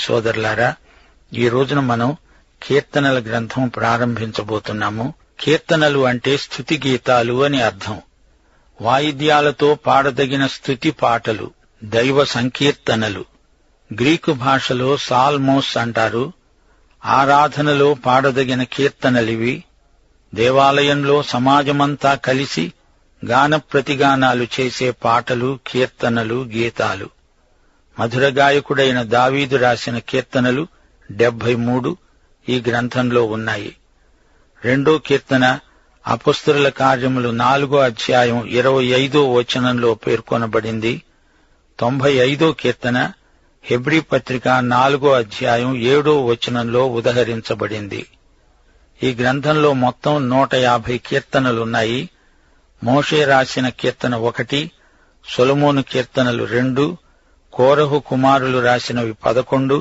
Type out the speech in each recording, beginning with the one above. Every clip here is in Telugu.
సోదరులారా, ఈ రోజున మనం కీర్తనల గ్రంథం ప్రారంభించబోతున్నాము. కీర్తనలు అంటే స్తుతి గీతాలు అని అర్థం. వాయిద్యాలతో పాడదగిన స్తుతి పాటలు, దైవ సంకీర్తనలు. గ్రీకు భాషలో సాల్మోస్ అంటారు. ఆరాధనలో పాడదగిన కీర్తనలివి. దేవాలయంలో సమాజమంతా కలిసి గాన ప్రతిగానాలు చేసే పాటలు, కీర్తనలు, గీతాలు. మధుర గాయకుడైన దావీదు రాసిన కీర్తనలు 73 ఈ గ్రంథంలో ఉన్నాయి. 2వ కీర్తన అపొస్తలుల కార్యములు 4వ అధ్యాయం 25వ వచనంలో పేర్కొనబడింది. 95వ కీర్తన హెబ్రీ పత్రిక 4వ అధ్యాయం 7వ వచనంలో ఉదహరించబడింది. ఈ గ్రంథంలో మొత్తం 150 కీర్తనలున్నాయి. మోషే రాసిన కీర్తన 1, సొలొమోను కీర్తనలు 2, కోరహు కుమారులు రాసినవి 11,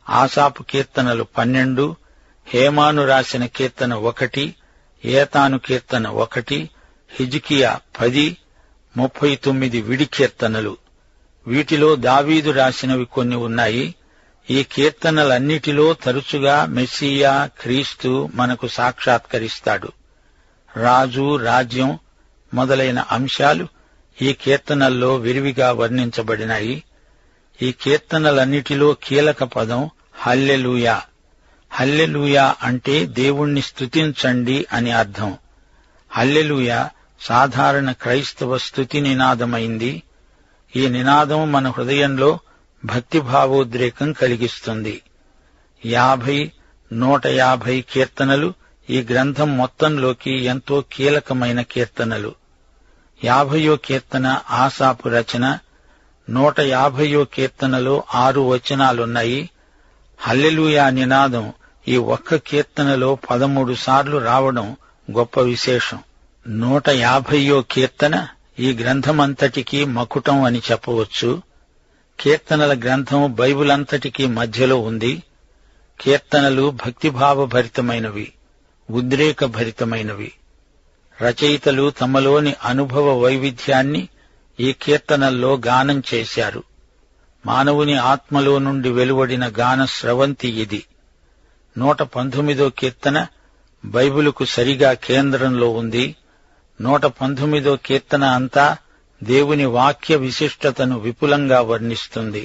ఆసాపు కీర్తనలు 12, హేమాను రాసిన కీర్తన 1, ఏతాను కీర్తన 1, హిజ్కియా 10, 39 విడి కీర్తనలు. వీటిలో దావీదు రాసినవి కొన్ని ఉన్నాయి. ఈ కీర్తనలన్నిటిలో తరచుగా మెస్సియా, క్రీస్తు మనకు సాక్షాత్కరిస్తాడు. రాజు, రాజ్యం మొదలైన అంశాలు ఈ కీర్తనల్లో విరివిగా వర్ణించబడినాయి. ఈ కీర్తనలన్నిటిలో కీలక పదం హల్లెలూయా. హల్లెలూయా అంటే దేవుణ్ణి స్తుతించండి అని అర్థం. హల్లెలూయా సాధారణ క్రైస్తవ స్తుతి నినాదమైంది. ఈ నినాదం మన హృదయంలో భక్తిభావోద్రేకం కలిగిస్తుంది. 50, 150 కీర్తనలు ఈ గ్రంథం మొత్తంలోకి ఎంతో కీలకమైన కీర్తనలు. 50వ కీర్తన ఆసాపు రచన. 150వ కీర్తనలో 6 వచనాలున్నాయి. హల్లెలూయా నినాదం ఈ ఒక్క కీర్తనలో 13 సార్లు రావడం గొప్ప విశేషం. 150వ కీర్తన ఈ గ్రంథమంతటికీ మకుటం అని చెప్పవచ్చు. కీర్తనల గ్రంథం బైబిల్ అంతటికీ మధ్యలో ఉంది. కీర్తనలు భక్తిభావభరితమైనవి, ఉద్రేకభరితమైనవి. రచయితలు తమలోని అనుభవ వైవిధ్యాన్ని ఈ కీర్తనల్లో గానం చేశారు. మానవుని ఆత్మలో నుండి వెలువడిన గాన స్రవంతి ఇది. 119వ కీర్తన బైబిలుకు సరిగా కేంద్రంలో ఉంది. 119వ కీర్తన అంతా దేవుని వాక్య విశిష్టతను విపులంగా వర్ణిస్తుంది.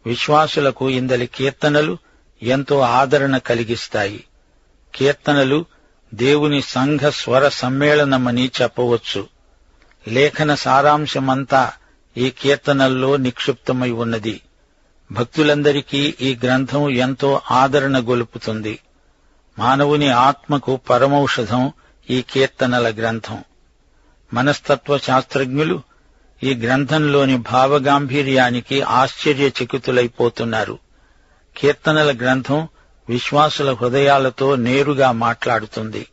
విశ్వాసులకు ఇందలి కీర్తనలు ఎంతో ఆదరణ కలిగిస్తాయి. కీర్తనలు దేవుని సంఘ స్వర సమ్మేళనమని చెప్పవచ్చు. లేఖన సారాంశమంతా ఈ కీర్తనల్లో నిక్షిప్తమై ఉన్నది. భక్తులందరికీ ఈ గ్రంథం ఎంతో ఆదరణ గొలుపుతుంది. మానవుని ఆత్మకు పరమౌషధం ఈ కీర్తనల గ్రంథం. మనస్తత్వ శాస్త్రజ్ఞులు ఈ గ్రంథంలోని భావగాంభీర్యానికి ఆశ్చర్యచకితులైపోతున్నారు. కీర్తనల గ్రంథం విశ్వాసుల హృదయాలతో నేరుగా మాట్లాడుతుంది.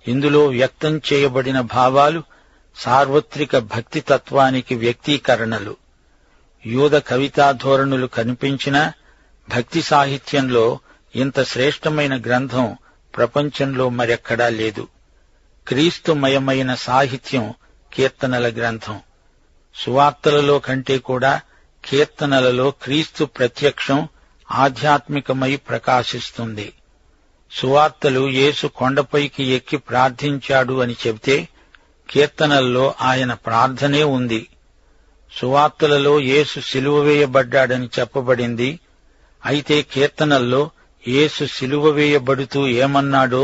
ఇందులో వ్యక్తం చేయబడిన భావాలు సార్వత్రిక భక్తితత్వానికి వ్యక్తీకరణలు. యూద కవితా ధోరణులు కనిపించినా భక్తి సాహిత్యంలో ఇంత శ్రేష్టమైన గ్రంథం ప్రపంచంలో మరెక్కడా లేదు. క్రీస్తుమయమైన సాహిత్యం కీర్తనల గ్రంథం. సువార్తలలో కంటే కూడా కీర్తనలలో క్రీస్తు ప్రత్యక్షం ఆధ్యాత్మికమై ప్రకాశిస్తుంది. సువార్తలు యేసు కొండపైకి ఎక్కి ప్రార్థించాడు అని చెబితే కీర్తనల్లో ఆయన ప్రార్థనే ఉంది. సువార్తలలో యేసు సిలువ వేయబడ్డాడని చెప్పబడింది. అయితే కీర్తనల్లో యేసు సిలువ వేయబడుతూ ఏమన్నాడో,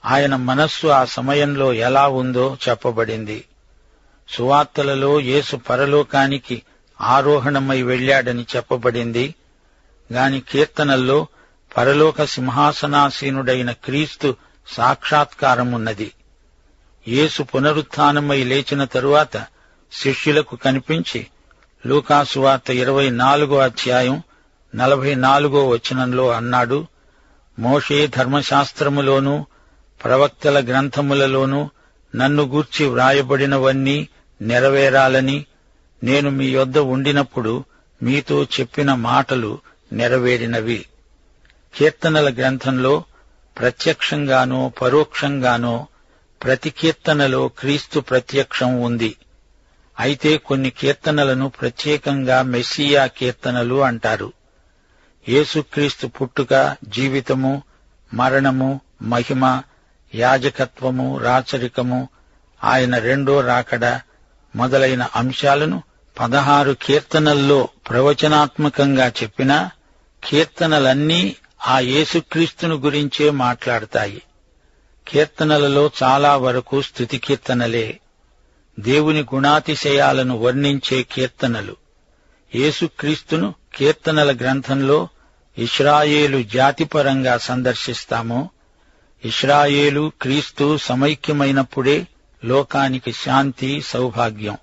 ఆయన మనస్సు ఆ సమయంలో ఎలా ఉందో చెప్పబడింది. సువార్తలలో యేసు పరలోకానికి ఆరోహణమై వెళ్లాడని చెప్పబడింది. గాని కీర్తనల్లో పరలోక సింహాసనాసీనుడైన క్రీస్తు సాక్షాత్కారమున్నది. యేసు పునరుత్థానమై లేచిన తరువాత శిష్యులకు కనిపించి లూకాసువార్త 24వ అధ్యాయం 44వ వచనంలో అన్నాడు, మోషే ధర్మశాస్త్రములోనూ ప్రవక్తల గ్రంథములలోనూ నన్ను గూర్చి వ్రాయబడినవన్నీ నెరవేరాలని నేను మీ యొద్ద ఉండినప్పుడు మీతో చెప్పిన మాటలు నెరవేరినవి. కీర్తనల గ్రంథంలో ప్రత్యక్షంగానో పరోక్షంగానో ప్రతి కీర్తనలో క్రీస్తు ప్రత్యక్షం ఉంది. అయితే కొన్ని కీర్తనలను ప్రత్యేకంగా మెస్సియా కీర్తనలు అంటారు. యేసుక్రీస్తు పుట్టుక, జీవితము, మరణము, మహిమ, యాజకత్వము, రాచరికము, ఆయన రెండో రాకడ మొదలైన అంశాలను 16 కీర్తనల్లో ప్రవచనాత్మకంగా చెప్పినా కీర్తనలన్నీ ఆ యేసుక్రీస్తును గురించే మాట్లాడతాయి. కీర్తనలలో చాలా వరకు స్తుతి కీర్తనలే, దేవుని గుణాతిశయాలను వర్ణించే కీర్తనలు. యేసుక్రీస్తును కీర్తనల గ్రంథంలో ఇశ్రాయేలు జాతిపరంగా సందర్శిస్తామో, ఇశ్రాయేలు క్రీస్తు సమైక్యమైనప్పుడే లోకానికి శాంతి, సౌభాగ్యం.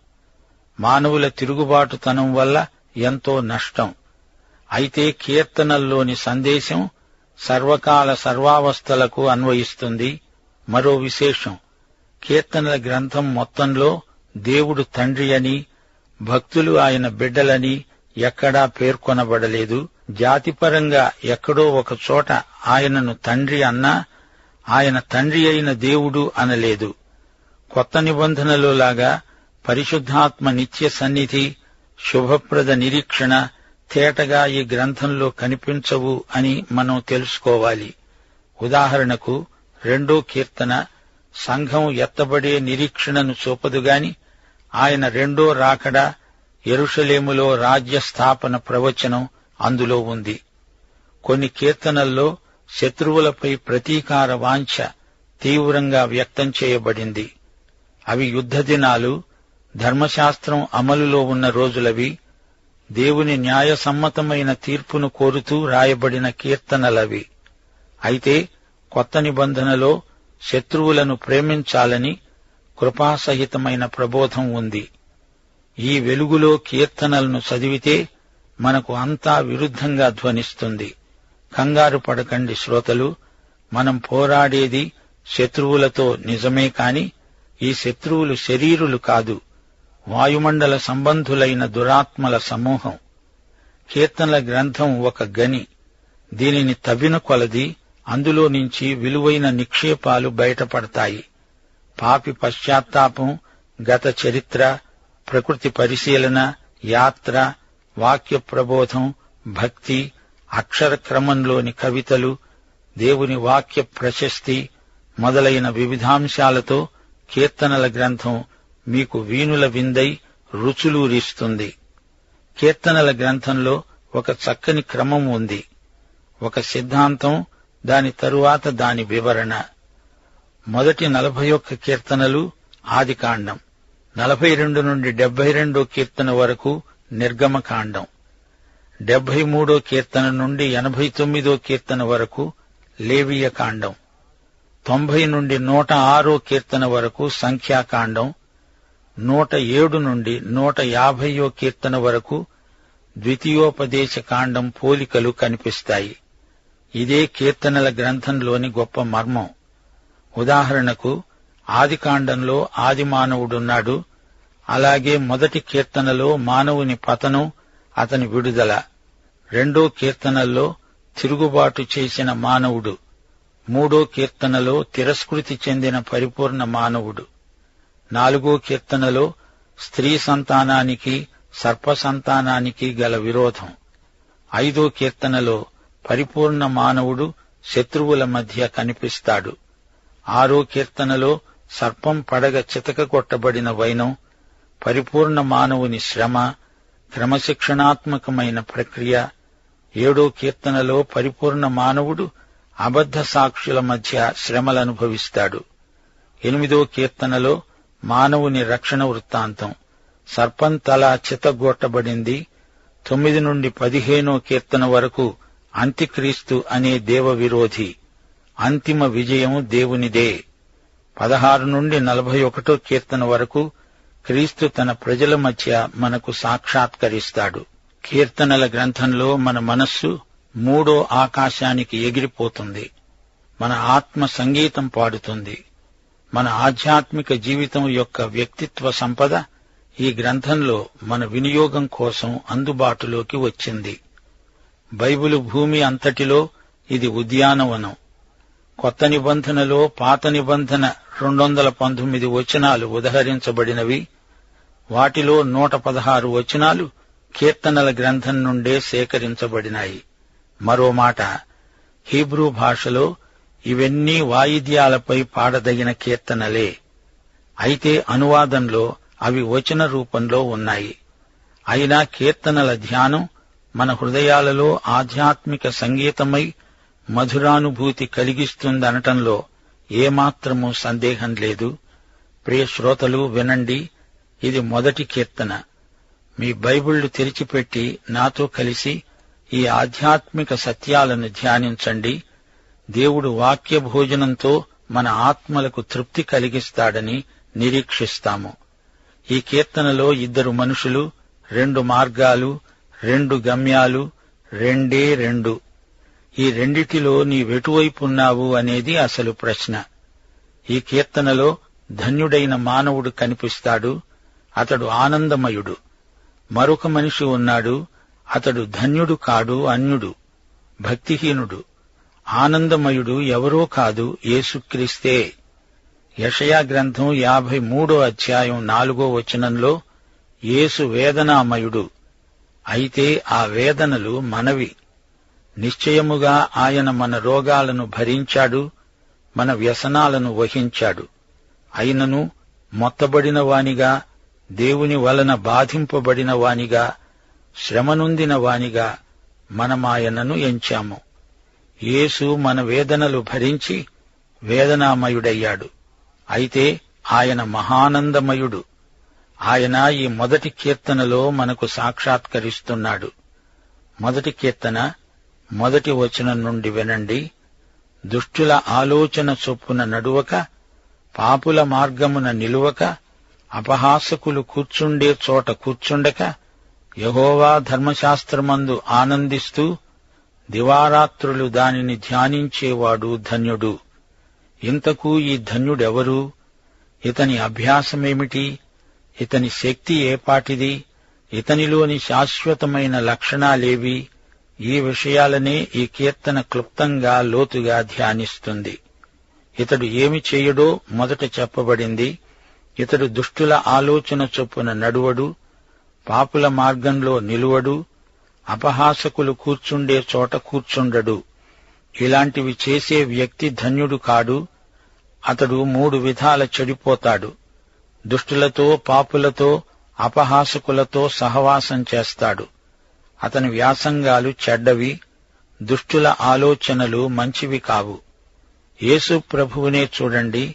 మానవుల తిరుగుబాటుతనం వల్ల ఎంతో నష్టం. అయితే కీర్తనల్లోని సందేశం సర్వకాల సర్వావస్థలకు అన్వయిస్తుంది. మరో విశేషం, కీర్తనల గ్రంథం మొత్తంలో దేవుడు తండ్రి అని, భక్తులు ఆయన బిడ్డలని ఎక్కడా పేర్కొనబడలేదు. జాతిపరంగా ఎక్కడో ఒక చోట ఆయనను తండ్రి అన్నా ఆయన తండ్రి అయిన దేవుడు అనలేదు. కొత్త నిబంధనలో లాగా పరిశుద్ధాత్మ నిత్య సన్నిధి, శుభప్రద నిరీక్షణ తేటగా ఈ గ్రంథంలో కనిపించవు అని మనం తెలుసుకోవాలి. ఉదాహరణకు 2వ కీర్తన సంఘం ఎత్తబడే నిరీక్షణను చూపదుగాని ఆయన రెండో రాకడ, యెరూషలేములో రాజ్య స్థాపన ప్రవచనం అందులో ఉంది. కొన్ని కీర్తనల్లో శత్రువులపై ప్రతీకార వాంఛ తీవ్రంగా వ్యక్తం చేయబడింది. అవి యుద్ధ దినాలు, ధర్మశాస్త్రం అమలులో ఉన్న రోజులవి. దేవుని న్యాయసమ్మతమైన తీర్పును కోరుతూ రాయబడిన కీర్తనలవి. అయితే కొత్త నిబంధనలో శత్రువులను ప్రేమించాలని కృపాసహితమైన ప్రబోధం ఉంది. ఈ వెలుగులో కీర్తనలను చదివితే మనకు అంతా విరుద్ధంగా ధ్వనిస్తుంది. కంగారు పడకండి శ్రోతలు, మనం పోరాడేది శత్రువులతో నిజమే కాని ఈ శత్రువులు శరీరులు కాదు, వాయుమండల సంబంధులైన దురాత్మల సమూహం. కీర్తనల గ్రంథం ఒక గని. దీనిని తవ్విన కొలది అందులో నుంచి విలువైన నిక్షేపాలు బయటపడతాయి. పాపి పశ్చాత్తాపం, గత చరిత్ర, ప్రకృతి పరిశీలన, యాత్ర, వాక్య ప్రబోధం, భక్తి, అక్షర క్రమంలోని కవితలు, దేవుని వాక్య ప్రశస్తి మొదలైన వివిధాంశాలతో కీర్తనల గ్రంథం మీకు వీణుల విందై రుచులూరిస్తుంది. కీర్తనల గ్రంథంలో ఒక చక్కని క్రమం ఉంది. ఒక సిద్ధాంతం, దాని తరువాత దాని వివరణ. మొదటి 41 కీర్తనలు ఆదికాండం, 42 నుండి 72 కీర్తన వరకు నిర్గమకాండం, 73 కీర్తన నుండి 89 కీర్తన వరకు లేవీయకాండం, 90 నుండి 106 కీర్తన వరకు సంఖ్యాకాండం, 107 నుండి 150 కీర్తన వరకు ద్వితీయోపదేశ కాండం పోలికలు కనిపిస్తాయి. ఇదే కీర్తనల గ్రంథంలోని గొప్ప మర్మం. ఉదాహరణకు ఆదికాండంలో ఆదిమానవుడున్నాడు. అలాగే మొదటి కీర్తనలో మానవుని పతనం, అతని విడుదల. 2వ కీర్తనల్లో తిరుగుబాటు చేసిన మానవుడు. 3వ కీర్తనలో తిరస్కృతి చెందిన పరిపూర్ణ మానవుడు. 4వ కీర్తనలో స్త్రీ సంతానానికి, సర్ప సంతానానికి గల విరోధం. 5వ కీర్తనలో పరిపూర్ణ మానవుడు శత్రువుల మధ్య కనిపిస్తాడు. 6వ కీర్తనలో సర్పం పడగ చితకగొట్టబడిన వైనం, పరిపూర్ణ మానవుని శ్రమ, క్రమశిక్షణాత్మకమైన ప్రక్రియ. 7వ కీర్తనలో పరిపూర్ణ మానవుడు అబద్ధ సాక్షుల మధ్య శ్రమలనుభవిస్తాడు. 8వ కీర్తనలో మానవుని రక్షణ వృత్తాంతం, సర్పం తల చితగొట్టబడింది. 9 నుండి 15వ కీర్తన వరకు అంత్యక్రీస్తు అనే దేవ విరోధి. అంతిమ విజయం దేవునిదే. 16 నుండి 41వ కీర్తన వరకు క్రీస్తు తన ప్రజల మధ్య మనకు సాక్షాత్కరిస్తాడు. కీర్తనల గ్రంథంలో మన మనస్సు 3వ ఆకాశానికి ఎగిరిపోతుంది. మన ఆత్మ సంగీతం పాడుతుంది. మన ఆధ్యాత్మిక జీవితం యొక్క వ్యక్తిత్వ సంపద ఈ గ్రంథంలో మన వినియోగం కోసం అందుబాటులోకి వచ్చింది. బైబిలు భూమి అంతటిలో ఇది ఉద్యానవనం. కొత్త నిబంధనలో పాత నిబంధన 219 వచనాలు ఉదహరించబడినవి. వాటిలో 116 వచనాలు కీర్తనల గ్రంథం నుండే సేకరించబడినాయి. మరో మాట, హీబ్రూ భాషలో ఇవన్నీ వాయిద్యాలపై పాడదగిన కీర్తనలే. అయితే అనువాదంలో అవి వచన రూపంలో ఉన్నాయి. అయినా కీర్తనల ధ్యానం మన హృదయాలలో ఆధ్యాత్మిక సంగీతమై మధురానుభూతి కలిగిస్తుందనటంలో ఏమాత్రమూ సందేహం లేదు. ప్రియ శ్రోతలు, వినండి. ఇది మొదటి కీర్తన. మీ బైబిళ్లు తెరిచిపెట్టి నాతో కలిసి ఈ ఆధ్యాత్మిక సత్యాలను ధ్యానించండి. దేవుడు వాక్య భోజనంతో మన ఆత్మలకు తృప్తి కలిగిస్తాడని నిరీక్షిస్తాము. ఈ కీర్తనలో ఇద్దరు మనుషులు, 2 మార్గాలు, 2 గమ్యాలు, రెండే 2. ఈ రెండిటిలో నీవెటువైపున్నావు అనేది అసలు ప్రశ్న. ఈ కీర్తనలో ధన్యుడైన మానవుడు కనిపిస్తాడు. అతడు ఆనందమయుడు. మరొక మనిషి ఉన్నాడు. అతడు ధన్యుడు కాడు, అన్యుడు, భక్తిహీనుడు. ఆనందమయుడు ఎవరో కాదు, యేసుక్రీస్తే. యెషయా గ్రంథం 53వ అధ్యాయం 4వ వచనంలో యేసు వేదనామయుడు. అయితే ఆ వేదనలు మనవి. నిశ్చయముగా ఆయన మన రోగాలను భరించాడు, మన వ్యసనాలను వహించాడు. అయినను మొత్తబడిన వానిగా, దేవుని వలన బాధింపబడిన వానిగా, శ్రమనొందిన వానిగా మనమాయనను ఎంచాము. యేసు మన వేదనలు భరించి వేదనామయుడయ్యాడు. అయితే ఆయన మహానందమయుడు. ఆయన ఈ మొదటి కీర్తనలో మనకు సాక్షాత్కరిస్తున్నాడు. మొదటి కీర్తన 1వ వచనం నుండి వినండి. దుష్టుల ఆలోచన చొప్పున నడువక, పాపుల మార్గమున నిలువక, అపహాసకులు కూర్చుండే చోట కూర్చుండక, యెహోవా ధర్మశాస్త్రమందు ఆనందిస్తూ దివారాత్రులు దానిని ధ్యానించేవాడు ధన్యుడు. ఇంతకు ఈ ధన్యుడెవరు? ఇతని అభ్యాసమేమిటి? ఇతని శక్తి ఏపాటిది? ఇతనిలోని శాశ్వతమైన లక్షణాలేవి? ఈ విషయాలనే ఈ కీర్తన క్లుప్తంగా లోతుగా ధ్యానిస్తుంది. ఇతడు ఏమి చేయడో మొదట చెప్పబడింది. ఇతడు దుష్టుల ఆలోచన చొప్పున నడువడు, పాపుల మార్గంలో నిలువడు, అపహాసకులు కూర్చుండే చోట కూర్చుండడు. ఇలాంటివి చేసే వ్యక్తి ధన్యుడు కాడు. అతడు 3 విధాల చెడిపోతాడు. దుష్టులతో, పాపులతో, అపహాసకులతో సహవాసం చేస్తాడు. అతని వ్యాసంగాలు చెడ్డవి. దుష్టుల ఆలోచనలు మంచివి కావు. యేసు ప్రభువునే చూడండి.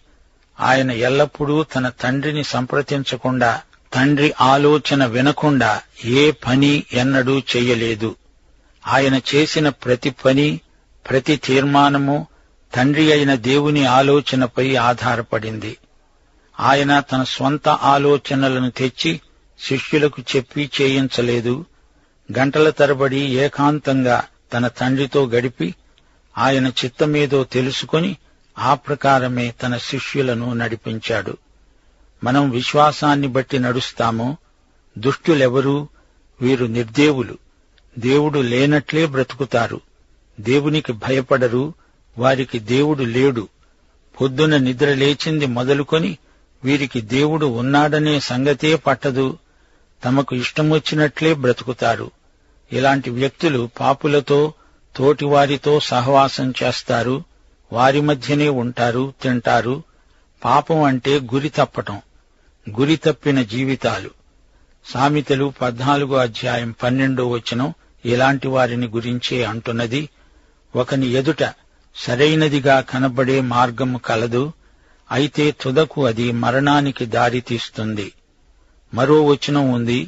ఆయన ఎల్లప్పుడూ తన తండ్రిని సంప్రదించకుండా, తండ్రి ఆలోచన వినకుండా ఏ పని ఎన్నడూ చెయ్యలేదు. ఆయన చేసిన ప్రతి పని, ప్రతి తీర్మానము తండ్రి అయిన దేవుని ఆలోచనపై ఆధారపడింది. ఆయన తన స్వంత ఆలోచనలను తెచ్చి శిష్యులకు చెప్పి చేయించలేదు. గంటల తరబడి ఏకాంతంగా తన తండ్రితో గడిపి ఆయన చిత్తమేదో తెలుసుకొని ఆ ప్రకారమే తన శిష్యులను నడిపించాడు. మనం విశ్వాసాన్ని బట్టి నడుస్తాము. దుష్టులెవరు? వీరు నిర్దేవులు. దేవుడు లేనట్లే బ్రతుకుతారు. దేవునికి భయపడరు. వారికి దేవుడు లేడు. పొద్దున నిద్ర లేచింది మొదలుకొని వీరికి దేవుడు ఉన్నాడనే సంగతే పట్టదు. తమకు ఇష్టమొచ్చినట్లే బ్రతుకుతారు. ఇలాంటి వ్యక్తులు పాపులతో, తోటివారితో సహవాసం చేస్తారు. వారి మధ్యనే ఉంటారు, తింటారు. పాపం అంటే గురి తప్పటం, గురి తప్పిన జీవితాలు. సామెతలు 14వ అధ్యాయం 12వ వచనం ఇలాంటి వారిని గురించే అంటున్నది. ఒకని ఎదుట సరైనదిగా కనబడే మార్గము కలదు, అయితే తుదకు అది మరణానికి దారితీస్తుంది. మరో వచనం ఉంది,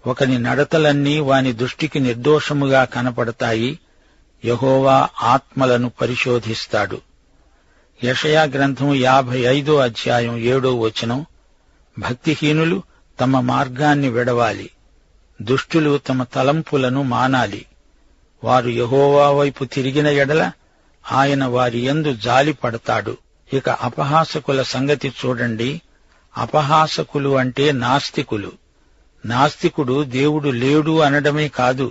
ఒకని నడతలన్నీ వాని దృష్టికి నిర్దోషముగా కనపడతాయి, యెహోవా ఆత్మలను పరిశోధిస్తాడు. యెషయా గ్రంథం 55వ అధ్యాయం 7వ వచనం, భక్తిహీనులు తమ మార్గాన్ని విడవాలి, దుష్టులు తమ తలంపులను మానాలి. వారు యెహోవా వైపు తిరిగిన ఎడల ఆయన వారి యందు జాలి పడతాడు. ఇక అపహాసకుల సంగతి చూడండి. అపహాసకులు అంటే నాస్తికులు. నాస్తికుడు దేవుడు లేడు అనడమే కాదు,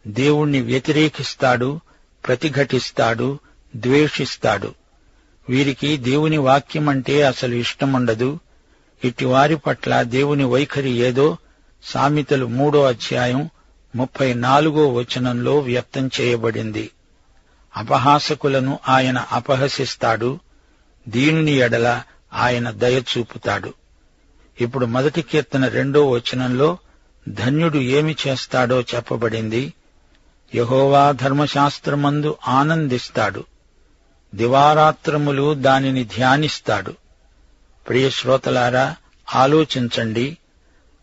దేవుణ్ణి వ్యతిరేకిస్తాడు, ప్రతిఘటిస్తాడు, ద్వేషిస్తాడు. వీరికి దేవుని వాక్యమంటే అసలు ఇష్టముండదు. ఇట్టివారి పట్ల దేవుని వైఖరి ఏదో సామెతలు 3వ అధ్యాయం 34వ వచనంలో వ్యక్తం చేయబడింది. అపహాసకులను ఆయన అపహసిస్తాడు, దీనుని ఎడల ఆయన దయ చూపుతాడు. ఇప్పుడు 1 కీర్తన 2వ వచనంలో ధన్యుడు ఏమి చేస్తాడో చెప్పబడింది. యెహోవా ధర్మశాస్త్రమందు ఆనందిస్తాడు, దివారాత్రములు దానిని ధ్యానిస్తాడు. ప్రియ శ్రోతలారా, ఆలోచించండి.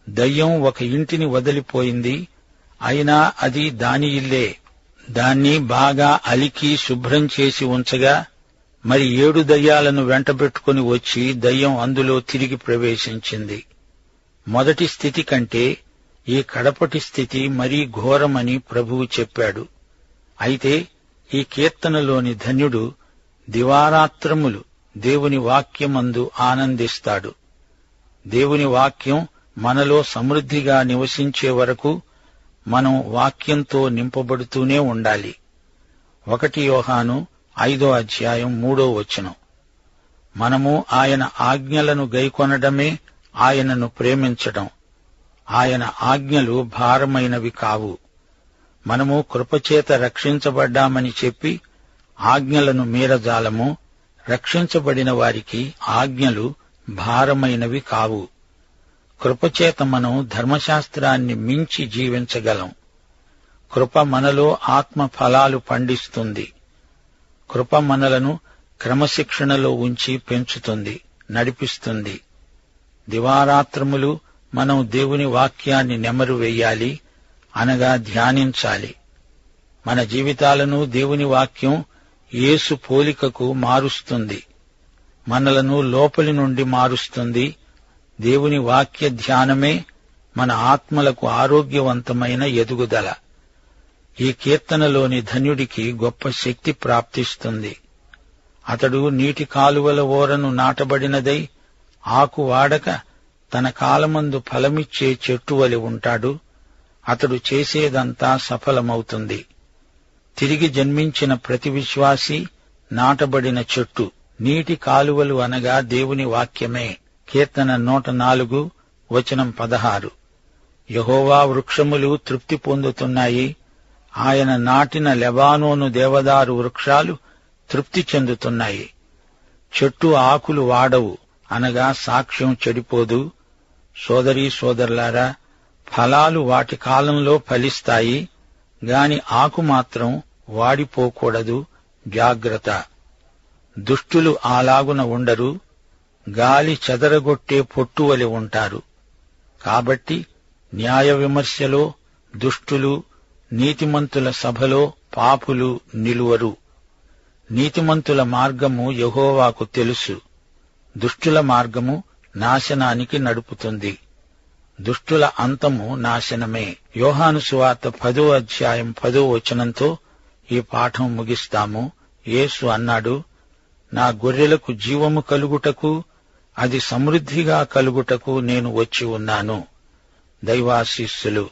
దయ్యం ఒక ఇంటిని వదిలిపోయింది, అయినా అది దాని ఇల్లే. దాన్ని బాగా అలికి శుభ్రం చేసి ఉంచగా మరి 7 దయ్యాలను వెంటబెట్టుకుని వచ్చి దయ్యం అందులో తిరిగి ప్రవేశించింది. మొదటి స్థితి కంటే ఈ కడపటి స్థితి మరీ ఘోరమని ప్రభువు చెప్పాడు. అయితే ఈ కీర్తనలోని ధన్యుడు దివారాత్రములు దేవుని వాక్యమందు ఆనందిస్తాడు. దేవుని వాక్యం మనలో సమృద్ధిగా నివసించే వరకు మనం వాక్యంతో నింపబడుతూనే ఉండాలి. 1 యోహాను 5వ అధ్యాయం 3వ వచనం. మనము ఆయన ఆజ్ఞలను గైకొనడమే ఆయనను ప్రేమించడం. ఆయన ఆజ్ఞలు భారమైనవి కావు. మనము కృపచేత రక్షించబడ్డామని చెప్పి ఆజ్ఞలను మీరజాలము. రక్షించబడిన వారికి ఆజ్ఞలు భారమైనవి కావు. కృపచేత మనం ధర్మశాస్త్రాన్ని మించి జీవించగలం. కృప మనలో ఆత్మ ఫలాలు పండిస్తుంది. కృప మనలను క్రమశిక్షణలో ఉంచి పెంచుతుంది, నడిపిస్తుంది. దివారాత్రములు మనం దేవుని వాక్యాన్ని నెమరు వెయ్యాలి, అనగా ధ్యానించాలి. మన జీవితాలను దేవుని వాక్యం యేసు పోలికకు మారుస్తుంది. మనలను లోపలి నుండి మారుస్తుంది. దేవుని వాక్య ధ్యానమే మన ఆత్మలకు ఆరోగ్యవంతమైన ఎదుగుదల. ఈ కీర్తనలోని ధన్యుడికి గొప్ప శక్తి ప్రాప్తిస్తుంది. అతడు నీటి కాలువల ఓరను నాటబడినదై ఆకు వాడక తన కాలమందు ఫలమిచ్చే చెట్టు వలె ఉంటాడు. అతడు చేసేదంతా సఫలమవుతుంది. తిరిగి జన్మించిన ప్రతి విశ్వాసి నాటబడిన చెట్టు. నీటి కాలువలు అనగా దేవుని వాక్యమే. కీర్తన 104 వచనం 16. యెహోవా వృక్షములు తృప్తి పొందుతున్నాయి. ఆయన నాటిన లెబానోను దేవదారు వృక్షాలు తృప్తి చెందుతున్నాయి. చెట్టు ఆకులు వాడవు, అనగా సాక్ష్యం చెడిపోదు. సోదరీ సోదరులారా, ఫలాలు వాటి కాలంలో ఫలిస్తాయి, గాని ఆకు మాత్రం వాడిపోకూడదు. జాగ్రత్త. దుష్టులు అలాగున ఉండరు, గాలి చెదరగొట్టే పొట్టువలె ఉంటారు. కాబట్టి న్యాయ విమర్శలో దుష్టులు, నీతిమంతుల సభలో పాపులు నిలువరు. నీతిమంతుల మార్గము యెహోవాకు తెలుసు, దుష్టుల మార్గము నాశనానికి నడుపుతుంది. దుష్టుల అంతము నాశనమే. యోహాను సువార్త 10వ అధ్యాయం 10వ వచనంతో ఈ పాఠం ముగిస్తాము. యేసు అన్నాడు, నా గొర్రెలకు జీవము కలుగుటకు, అది సమృద్ధిగా కలుగుటకు నేను వచ్చి ఉన్నాను. దైవాశీస్సులు.